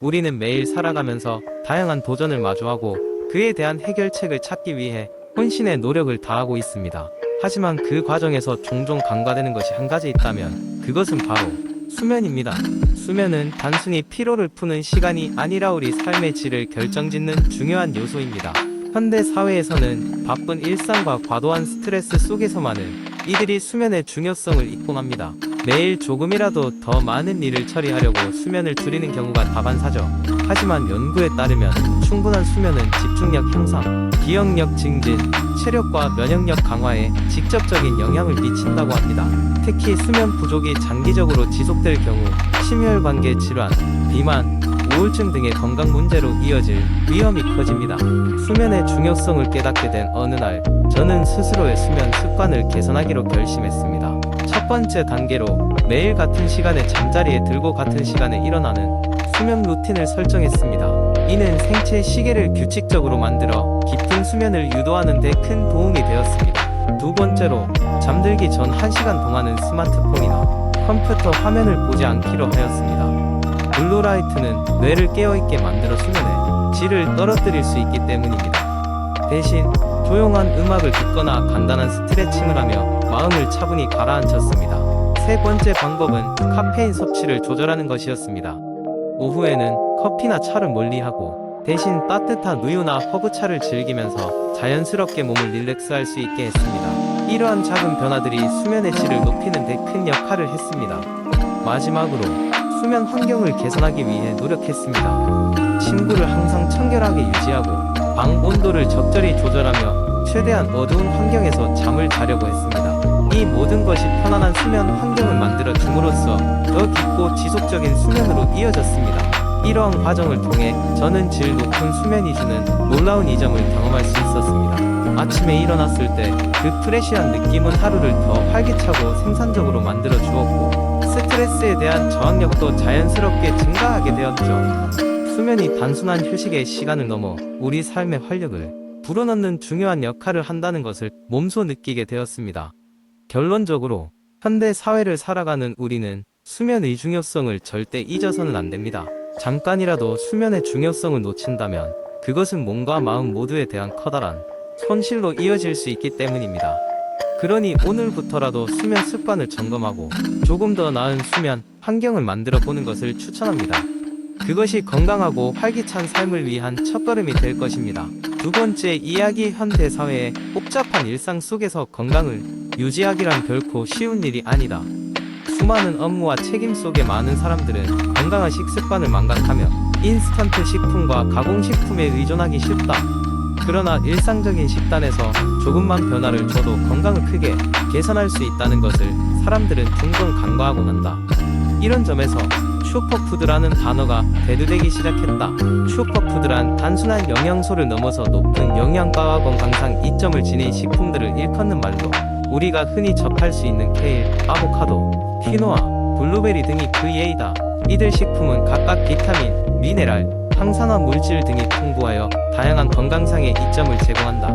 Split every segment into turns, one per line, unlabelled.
우리는 매일 살아가면서 다양한 도전을 마주하고 그에 대한 해결책을 찾기 위해 혼신의 노력을 다하고 있습니다. 하지만 그 과정에서 종종 간과되는 것이 한 가지 있다면 그것은 바로 수면입니다. 수면은 단순히 피로를 푸는 시간이 아니라 우리 삶의 질을 결정짓는 중요한 요소입니다. 현대 사회에서는 바쁜 일상과 과도한 스트레스 속에서만은 이들이 수면의 중요성을 잊고 맙니다. 매일 조금이라도 더 많은 일을 처리하려고 수면을 줄이는 경우가 다반사죠. 하지만 연구에 따르면 충분한 수면은 집중력 향상, 기억력 증진, 체력과 면역력 강화에 직접적인 영향을 미친다고 합니다. 특히 수면 부족이 장기적으로 지속될 경우 심혈관계 질환, 비만, 우울증 등의 건강 문제로 이어질 위험이 커집니다. 수면의 중요성을 깨닫게 된 어느 날, 저는 스스로의 수면 습관을 개선하기로 결심했습니다. 첫 번째 단계로 매일 같은 시간에 잠자리에 들고 같은 시간에 일어나는 수면 루틴을 설정했습니다. 이는 생체 시계를 규칙적으로 만들어 깊은 수면을 유도하는 데 큰 도움이 되었습니다. 두 번째로, 잠들기 전 1시간 동안은 스마트폰이나 컴퓨터 화면을 보지 않기로 하였습니다. 블루라이트는 뇌를 깨어있게 만들어 수면의 질을 떨어뜨릴 수 있기 때문입니다. 대신 조용한 음악을 듣거나 간단한 스트레칭을 하며 마음을 차분히 가라앉혔습니다. 세 번째 방법은 카페인 섭취를 조절하는 것이었습니다. 오후에는 커피나 차를 멀리하고 대신 따뜻한 우유나 허브차를 즐기면서 자연스럽게 몸을 릴렉스할 수 있게 했습니다. 이러한 작은 변화들이 수면의 질을 높이는 데 큰 역할을 했습니다. 마지막으로 수면 환경을 개선하기 위해 노력했습니다. 침구를 항상 청결하게 유지하고 방 온도를 적절히 조절하며 최대한 어두운 환경에서 잠을 자려고 했습니다. 이 모든 것이 편안한 수면 환경을 만들어 줌으로써 더 깊고 지속적인 수면으로 이어졌습니다. 이러한 과정을 통해 저는 질 높은 수면이 주는 놀라운 이점을 경험할 수 있었습니다. 아침에 일어났을 때 그 프레시한 느낌은 하루를 더 활기차고 생산적으로 만들어 주었고 스트레스에 대한 저항력도 자연스럽게 증가하게 되었죠. 수면이 단순한 휴식의 시간을 넘어 우리 삶의 활력을 불어넣는 중요한 역할을 한다는 것을 몸소 느끼게 되었습니다. 결론적으로 현대 사회를 살아가는 우리는 수면의 중요성을 절대 잊어서는 안 됩니다. 잠깐이라도 수면의 중요성을 놓친다면 그것은 몸과 마음 모두에 대한 커다란 손실로 이어질 수 있기 때문입니다. 그러니 오늘부터라도 수면 습관을 점검하고 조금 더 나은 수면 환경을 만들어 보는 것을 추천합니다. 그것이 건강하고 활기찬 삶을 위한 첫걸음이 될 것입니다. 두 번째 이야기, 현대 사회의 복잡한 일상 속에서 건강을 유지하기란 결코 쉬운 일이 아니다. 수많은 업무와 책임 속에 많은 사람들은 건강한 식습관을 망각하며 인스턴트 식품과 가공식품에 의존하기 쉽다. 그러나 일상적인 식단에서 조금만 변화를 줘도 건강을 크게 개선할 수 있다는 것을 사람들은 종종 간과하고 난다. 이런 점에서 슈퍼푸드라는 단어가 대두되기 시작했다. 슈퍼푸드란 단순한 영양소를 넘어서 높은 영양가와 건강상 이점을 지닌 식품들을 일컫는 말로 우리가 흔히 접할 수 있는 케일, 아보카도, 퀴노아, 블루베리 등이 그 예이다. 이들 식품은 각각 비타민, 미네랄, 항산화 물질 등이 풍부하여 다양한 건강상의 이점을 제공한다.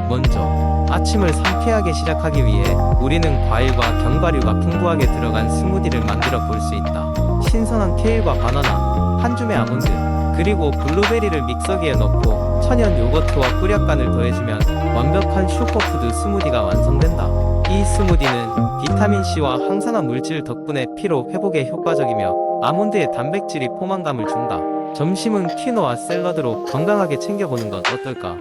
먼저 아침을 상쾌하게 시작하기 위해 우리는 과일과 견과류가 풍부하게 들어간 스무디를 만들어 볼 수 있다. 신선한 케일과 바나나, 한 줌의 아몬드, 그리고 블루베리를 믹서기에 넣고 천연 요거트와 꿀약간을 더해주면 완벽한 슈퍼푸드 스무디가 완성된다. 이 스무디는 비타민C와 항산화 물질 덕분에 피로 회복에 효과적이며 아몬드의 단백질이 포만감을 준다. 점심은 퀴노아 샐러드로 건강하게 챙겨보는 건 어떨까?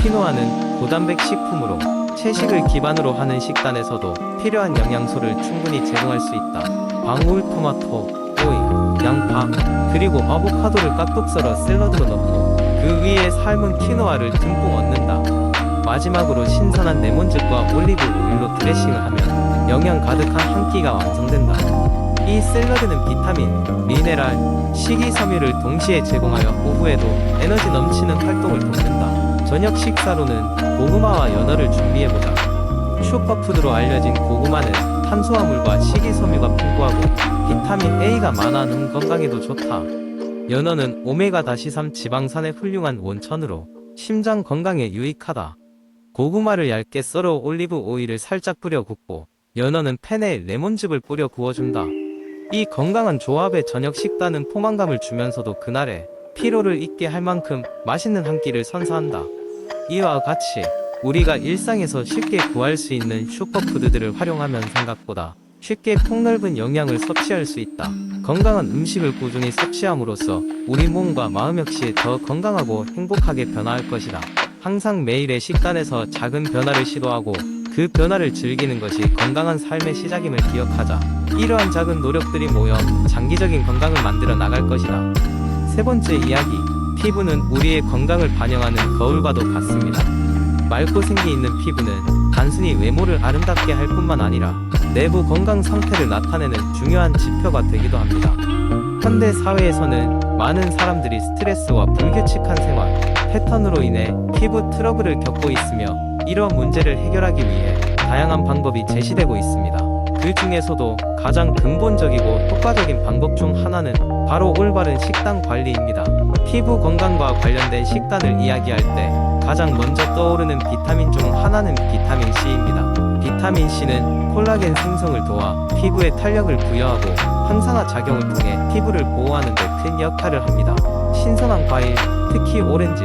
퀴노아는 고단백 식품으로 채식을 기반으로 하는 식단에서도 필요한 영양소를 충분히 제공할 수 있다. 방울토마토, 오이, 양파, 그리고 아보카도를 깍둑 썰어 샐러드로 넣고 그 위에 삶은 퀴노아를 듬뿍 얹는다. 마지막으로 신선한 레몬즙과 올리브 오일로 드레싱을 하면 영양 가득한 한 끼가 완성된다. 이 샐러드는 비타민, 미네랄, 식이섬유를 동시에 제공하여 오후에도 에너지 넘치는 활동을 돕는다. 저녁 식사로는 고구마와 연어를 준비해보자. 슈퍼푸드로 알려진 고구마는 탄수화물과 식이섬유가 풍부하고 비타민 A가 많아 눈 건강에도 좋다. 연어는 오메가-3 지방산의 훌륭한 원천으로 심장 건강에 유익하다. 고구마를 얇게 썰어 올리브 오일을 살짝 뿌려 굽고 연어는 팬에 레몬즙을 뿌려 구워준다. 이 건강한 조합의 저녁 식단은 포만감을 주면서도 그날의 피로를 잊게 할 만큼 맛있는 한 끼를 선사한다. 이와 같이 우리가 일상에서 쉽게 구할 수 있는 슈퍼푸드들을 활용하면 생각보다 쉽게 폭넓은 영양을 섭취할 수 있다. 건강한 음식을 꾸준히 섭취함으로써 우리 몸과 마음 역시 더 건강하고 행복하게 변화할 것이다. 항상 매일의 식단에서 작은 변화를 시도하고 그 변화를 즐기는 것이 건강한 삶의 시작임을 기억하자. 이러한 작은 노력들이 모여 장기적인 건강을 만들어 나갈 것이다. 세 번째 이야기, 피부는 우리의 건강을 반영하는 거울과도 같습니다. 맑고 생기 있는 피부는 단순히 외모를 아름답게 할 뿐만 아니라 내부 건강 상태를 나타내는 중요한 지표가 되기도 합니다. 현대 사회에서는 많은 사람들이 스트레스와 불규칙한 생활 패턴으로 인해 피부 트러블을 겪고 있으며 이러한 문제를 해결하기 위해 다양한 방법이 제시되고 있습니다. 그 중에서도 가장 근본적이고 효과적인 방법 중 하나는 바로 올바른 식단 관리입니다. 피부 건강과 관련된 식단을 이야기할 때 가장 먼저 떠오르는 비타민 중 하나는 비타민 C입니다. 비타민 C는 콜라겐 생성을 도와 피부에 탄력을 부여하고 항산화 작용을 통해 피부를 보호하는 데 큰 역할을 합니다. 신선한 과일, 특히 오렌지,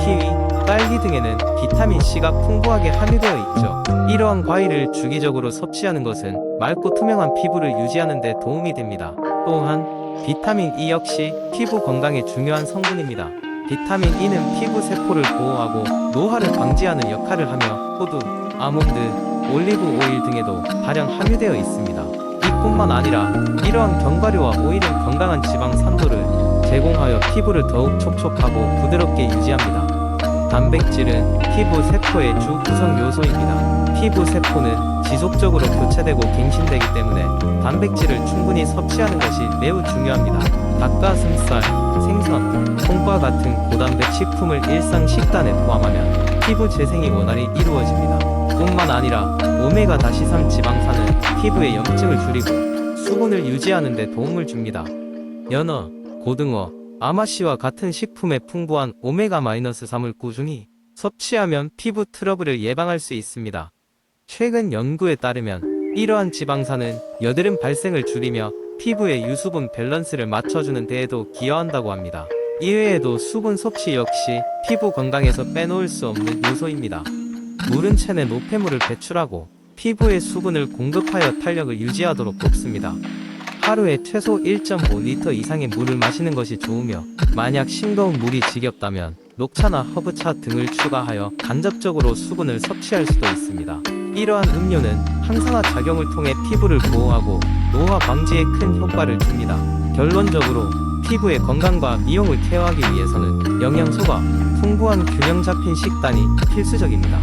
키위, 딸기 등에는 비타민 C가 풍부하게 함유되어 있죠. 이러한 과일을 주기적으로 섭취하는 것은 맑고 투명한 피부를 유지하는 데 도움이 됩니다. 또한 비타민 E 역시 피부 건강에 중요한 성분입니다. 비타민 E는 피부 세포를 보호하고 노화를 방지하는 역할을 하며 호두, 아몬드, 올리브 오일 등에도 다량 함유되어 있습니다. 이뿐만 아니라 이러한 견과류와 오일은 건강한 지방 산도를 제공하여 피부를 더욱 촉촉하고 부드럽게 유지합니다. 단백질은 피부 세포의 주 구성 요소입니다. 피부 세포는 지속적으로 교체되고 갱신되기 때문에 단백질을 충분히 섭취하는 것이 매우 중요합니다. 닭가슴살, 생선, 콩과 같은 고단백 식품을 일상 식단에 포함하면 피부 재생이 원활히 이루어집니다. 뿐만 아니라 오메가 다시삼 지방산은 피부의 염증을 줄이고 수분을 유지하는 데 도움을 줍니다. 연어, 고등어, 아마씨와 같은 식품에 풍부한 오메가-3을 꾸준히 섭취하면 피부 트러블을 예방할 수 있습니다. 최근 연구에 따르면 이러한 지방산은 여드름 발생을 줄이며 피부의 유수분 밸런스를 맞춰주는 데에도 기여한다고 합니다. 이외에도 수분 섭취 역시 피부 건강에서 빼놓을 수 없는 요소입니다. 물은 체내 노폐물을 배출하고 피부에 수분을 공급하여 탄력을 유지하도록 돕습니다. 하루에 최소 1.5리터 이상의 물을 마시는 것이 좋으며 만약 싱거운 물이 지겹다면 녹차나 허브차 등을 추가하여 간접적으로 수분을 섭취할 수도 있습니다. 이러한 음료는 항산화 작용을 통해 피부를 보호하고 노화 방지에 큰 효과를 줍니다. 결론적으로 피부의 건강과 미용을 케어하기 위해서는 영양소가 풍부한 균형 잡힌 식단이 필수적입니다.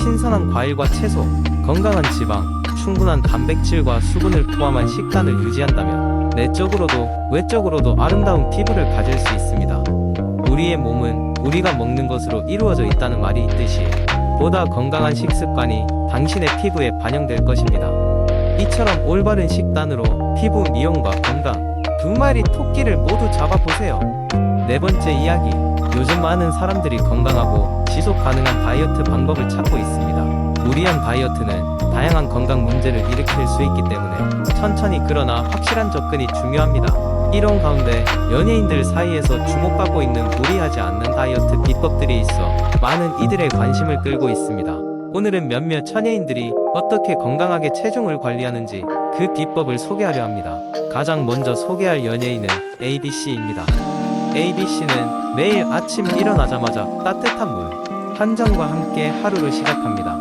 신선한 과일과 채소, 건강한 지방, 충분한 단백질과 수분을 포함한 식단을 유지한다면 내적으로도 외적으로도 아름다운 피부를 가질 수 있습니다. 우리의 몸은 우리가 먹는 것으로 이루어져 있다는 말이 있듯이 보다 건강한 식습관이 당신의 피부에 반영될 것입니다. 이처럼 올바른 식단으로 피부 미용과 건강, 두 마리 토끼를 모두 잡아보세요. 네 번째 이야기, 요즘 많은 사람들이 건강하고 지속 가능한 다이어트 방법을 찾고 있습니다. 무리한 다이어트는 다양한 건강 문제를 일으킬 수 있기 때문에 천천히 그러나 확실한 접근이 중요합니다. 이런 가운데 연예인들 사이에서 주목받고 있는 무리하지 않는 다이어트 비법들이 있어 많은 이들의 관심을 끌고 있습니다. 오늘은 몇몇 연예인들이 어떻게 건강하게 체중을 관리하는지 그 비법을 소개하려 합니다. 가장 먼저 소개할 연예인은 ABC입니다. ABC는 매일 아침 일어나자마자 따뜻한 물 한 잔과 함께 하루를 시작합니다.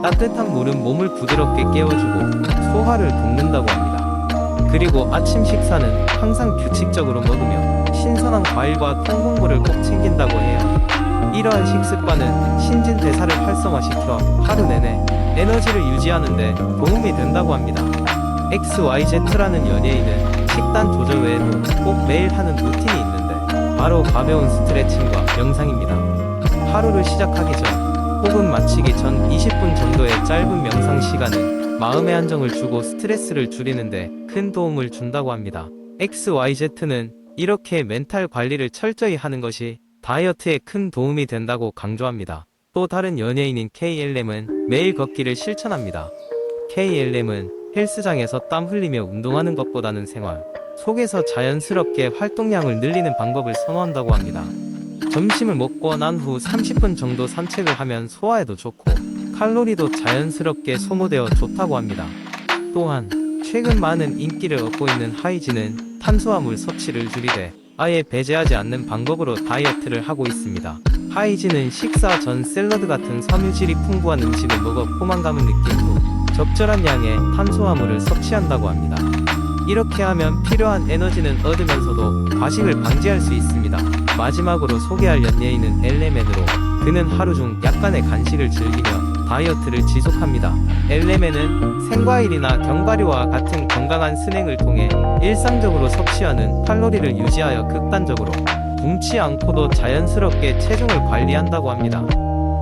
따뜻한 물은 몸을 부드럽게 깨워주고 소화를 돕는다고 합니다. 그리고 아침 식사는 항상 규칙적으로 먹으며 신선한 과일과 통곡물을 꼭 챙긴다고 해요. 이러한 식습관은 신진대사를 활성화시켜 하루 내내 에너지를 유지하는 데 도움이 된다고 합니다. XYZ라는 연예인은 식단 조절 외에도 꼭 매일 하는 루틴이 있는데 바로 가벼운 스트레칭과 명상입니다. 하루를 시작하기 전 혹은 마치기 전 20분 정도의 짧은 명상 시간은 마음의 안정을 주고 스트레스를 줄이는데 큰 도움을 준다고 합니다. XYZ는 이렇게 멘탈 관리를 철저히 하는 것이 다이어트에 큰 도움이 된다고 강조합니다. 또 다른 연예인인 KLM은 매일 걷기를 실천합니다. KLM은 헬스장에서 땀 흘리며 운동하는 것보다는 생활 속에서 자연스럽게 활동량을 늘리는 방법을 선호한다고 합니다. 점심을 먹고 난 후 30분 정도 산책을 하면 소화에도 좋고 칼로리도 자연스럽게 소모되어 좋다고 합니다. 또한 최근 많은 인기를 얻고 있는 하이진은 탄수화물 섭취를 줄이되 아예 배제하지 않는 방법으로 다이어트를 하고 있습니다. 하이진은 식사 전 샐러드 같은 섬유질이 풍부한 음식을 먹어 포만감을 느낀 후 적절한 양의 탄수화물을 섭취한다고 합니다. 이렇게 하면 필요한 에너지는 얻으면서도 과식을 방지할 수 있습니다. 마지막으로 소개할 연예인은 엘레멘으로 그는 하루 중 약간의 간식을 즐기며 다이어트를 지속합니다. 엘레멘은 생과일이나 견과류와 같은 건강한 스낵을 통해 일상적으로 섭취하는 칼로리를 유지하여 극단적으로 굶지 않고도 자연스럽게 체중을 관리한다고 합니다.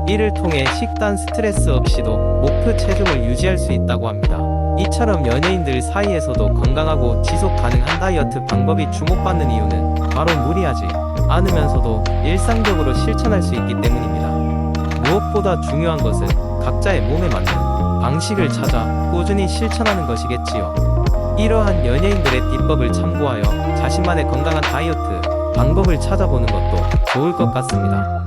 이를 통해 식단 스트레스 없이도 목표 체중을 유지할 수 있다고 합니다. 이처럼 연예인들 사이에서도 건강하고 지속 가능한 다이어트 방법이 주목받는 이유는 바로 무리하지 않으면서도 일상적으로 실천할 수 있기 때문입니다. 무엇보다 중요한 것은 각자의 몸에 맞는 방식을 찾아 꾸준히 실천하는 것이겠지요. 이러한 연예인들의 비법을 참고하여 자신만의 건강한 다이어트 방법을 찾아보는 것도 좋을 것 같습니다.